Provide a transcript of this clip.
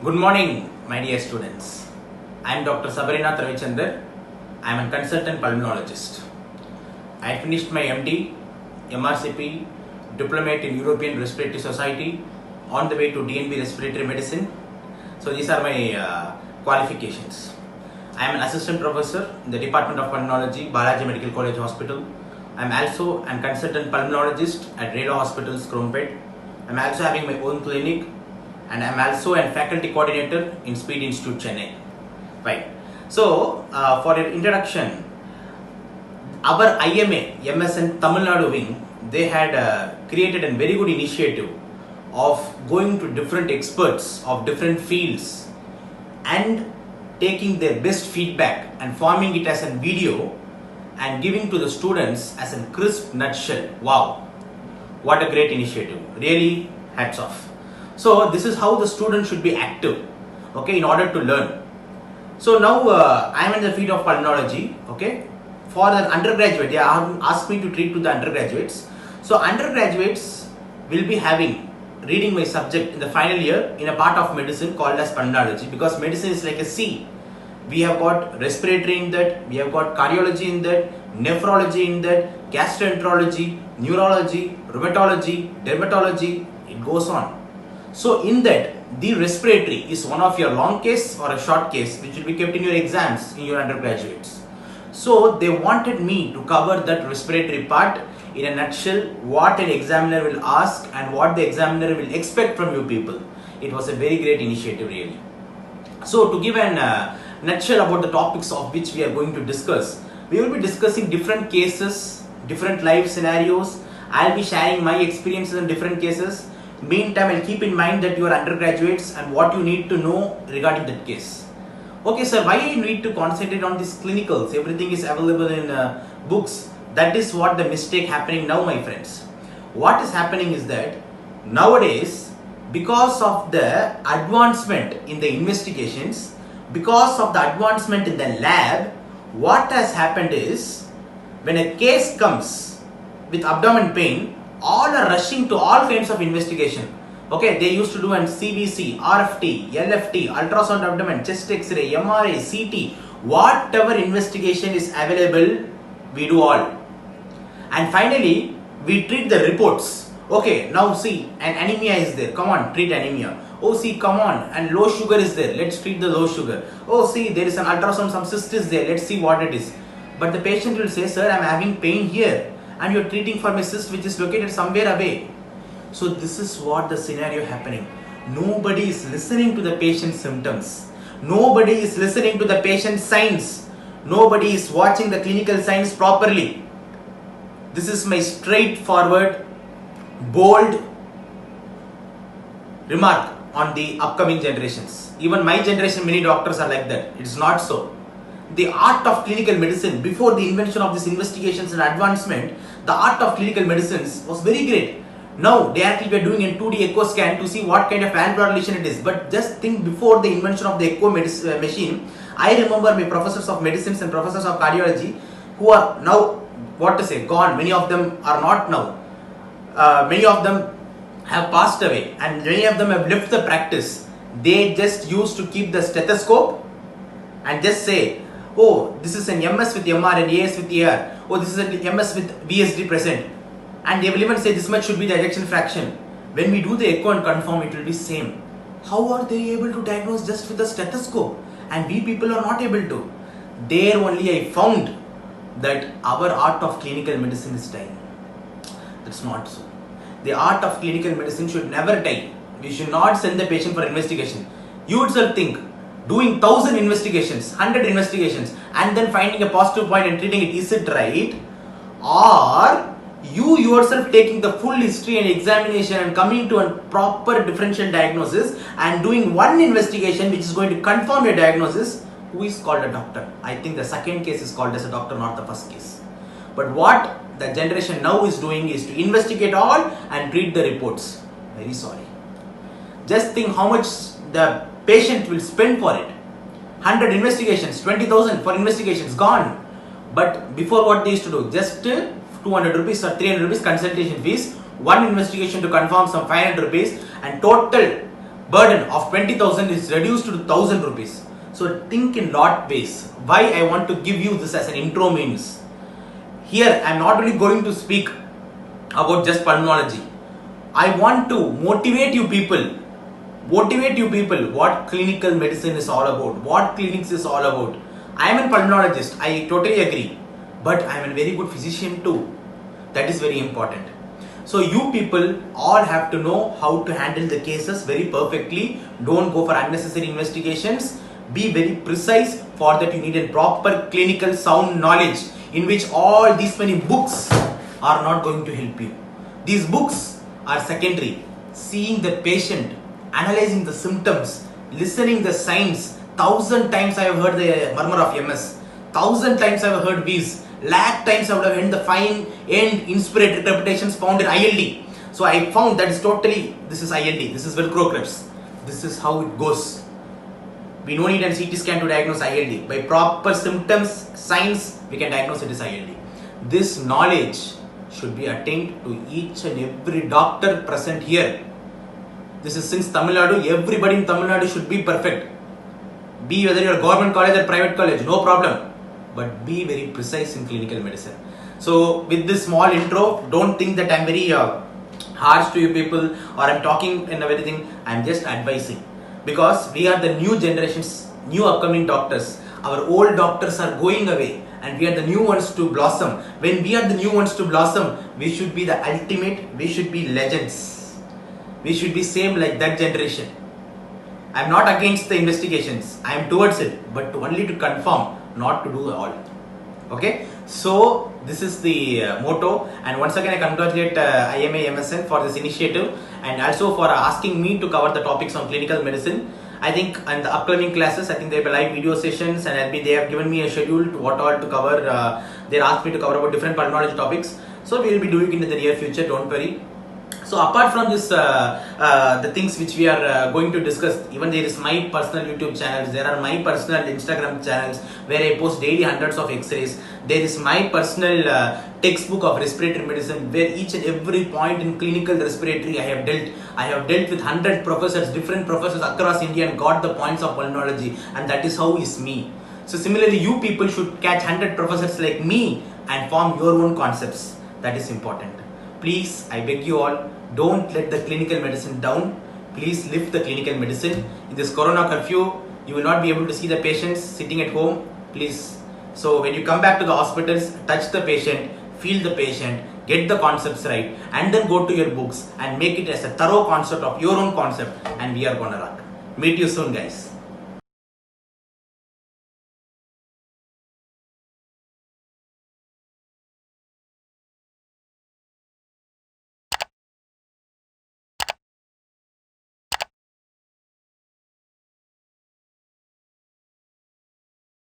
Good morning, my dear students. I am Dr. Sabarinath Ravichandar. I am a consultant pulmonologist. I finished my MD, MRCP, Diplomate in European Respiratory Society, on the way to DNB Respiratory Medicine. So these are my qualifications. I am an assistant professor in the Department of Pulmonology, Balaji Medical College Hospital. I am also a consultant pulmonologist at Rela Hospitals, Krompet. I am also having my own clinic, and I am also a faculty coordinator in Speed Institute, Chennai. Right. So, for your introduction, our IMA MSN Tamil Nadu wing, they had created a very good initiative of going to different experts of different fields and taking their best feedback and forming it as a video and giving to the students as a crisp nutshell. Wow, what a great initiative. Really, hats off. So this is how the student should be active, okay, in order to learn. So now I am in the field of pulmonology, okay. For the undergraduate, they asked me to treat to the undergraduates. So undergraduates will be reading my subject in the final year in a part of medicine called as pulmonology, because medicine is like a sea. We have got respiratory in that, we have got cardiology in that, nephrology in that, gastroenterology, neurology, rheumatology, dermatology, it goes on. So in that, the respiratory is one of your long case or a short case which will be kept in your exams in your undergraduates. So they wanted me to cover that respiratory part in a nutshell, what an examiner will ask and what the examiner will expect from you people. It was a very great initiative really. So to give a nutshell about the topics of which we are going to discuss, we will be discussing different cases, different life scenarios. I will be sharing my experiences in different cases. Meantime, I'll keep in mind that you are undergraduates and what you need to know regarding that case. Okay, sir, why you need to concentrate on these clinicals? Everything is available in books. That is what the mistake happening now, my friends. What is happening is that nowadays, because of the advancement in the investigations, because of the advancement in the lab, what has happened is, when a case comes with abdomen pain, all are rushing to all kinds of investigation. Okay, they used to do an CBC, RFT, LFT, ultrasound abdomen, chest X-ray, MRI, CT, whatever investigation is available, we do all. And finally, we treat the reports. Okay, now see, an anemia is there. Come on, treat anemia. Oh, see, come on, and low sugar is there. Let's treat the low sugar. Oh, see, there is an ultrasound, some cyst is there. Let's see what it is. But the patient will say, sir, I am having pain here, and you are treating for my cyst which is located somewhere away. So this is what the scenario happening. Nobody is listening to the patient's symptoms. Nobody is listening to the patient's signs. Nobody is watching the clinical signs properly. This is my straightforward, bold remark on the upcoming generations. Even my generation, many doctors are like that. It's not so. The art of clinical medicine, before the invention of these investigations and advancement, the art of clinical medicines was very great. Now, directly we are doing a 2D echo scan to see what kind of valvular lesion it is. But just think, before the invention of the echo machine, I remember my professors of medicines and professors of cardiology who are now, gone. Many of them are not now. Many of them have passed away and many of them have left the practice. They just used to keep the stethoscope and just say, oh, this is an MS with MR and AS with AR. Oh, this is an MS with VSD present. And they will even say this much should be the ejection fraction. When we do the echo and confirm, it will be same. How are they able to diagnose just with the stethoscope? And we people are not able to. There only I found that our art of clinical medicine is dying. That's not so. The art of clinical medicine should never die. We should not send the patient for investigation. You itself think, doing 1000 investigations, 100 investigations, and then finding a positive point and treating it, is it right? Or you yourself taking the full history and examination and coming to a proper differential diagnosis and doing one investigation which is going to confirm your diagnosis, who is called a doctor? I think the second case is called as a doctor, not the first case. But what the generation now is doing is to investigate all and treat the reports. Very sorry. Just think how much the patient will spend for it. 100 investigations, 20,000 for investigations, gone. But before, what they used to do? Just 200 rupees or 300 rupees consultation fees, one investigation to confirm some 500 rupees, and total burden of 20,000 is reduced to 1,000 rupees. So think in lot ways. Why I want to give you this as an intro means, here I am not only going to speak about just pulmonology. I want to motivate you people what clinical medicine is all about, what clinics is all about. I am a pulmonologist, I totally agree, but I am a very good physician too. That is very important. So you people all have to know how to handle the cases very perfectly. Don't go for unnecessary investigations. Be very precise. For that you need a proper clinical sound knowledge, in which all these many books are not going to help you. These books are secondary. Seeing the patient, analyzing the symptoms, listening the signs. 1,000 times I have heard the murmur of MS. 1,000 times I have heard wheeze. Lakh times I would have heard the fine end inspirate interpretations found in ILD. So I found that is totally, this is ILD, this is Velcro Krebs. This is how it goes. We don't need a CT scan to diagnose ILD. By proper symptoms, signs, we can diagnose it as ILD. This knowledge should be attained to each and every doctor present here. This is since Tamil Nadu, everybody in Tamil Nadu should be perfect. Be whether you are government college or private college, no problem. But be very precise in clinical medicine. So with this small intro, don't think that I am very harsh to you people or I am talking and everything. I am just advising. Because we are the new generations, new upcoming doctors. Our old doctors are going away and we are the new ones to blossom. When we are the new ones to blossom, we should be the ultimate, we should be legends. We should be same like that generation. I am not against the investigations, I am towards it, but only to confirm, not to do all. Okay, so this is the motto, and once again I congratulate IMA MSN for this initiative and also for asking me to cover the topics on clinical medicine. I think in the upcoming classes, I think there will be live video sessions and they have given me a schedule to what all to cover. They asked me to cover about different pulmonology topics, so we will be doing it in the near future, don't worry. So apart from this, the things which we are going to discuss, even there is my personal YouTube channels, there are my personal Instagram channels where I post daily hundreds of x-rays. There is my personal textbook of respiratory medicine where each and every point in clinical respiratory I have dealt with 100 professors, different professors across India and got the points of pulmonology, and that is how is me. So similarly, you people should catch 100 professors like me and form your own concepts. That is important. Please, I beg you all, don't let the clinical medicine down. Please lift the clinical medicine. In this corona curfew, you will not be able to see the patients sitting at home. Please. So when you come back to the hospitals, touch the patient, feel the patient, get the concepts right, and then go to your books and make it as a thorough concept of your own concept, and we are gonna rock. Meet you soon, guys.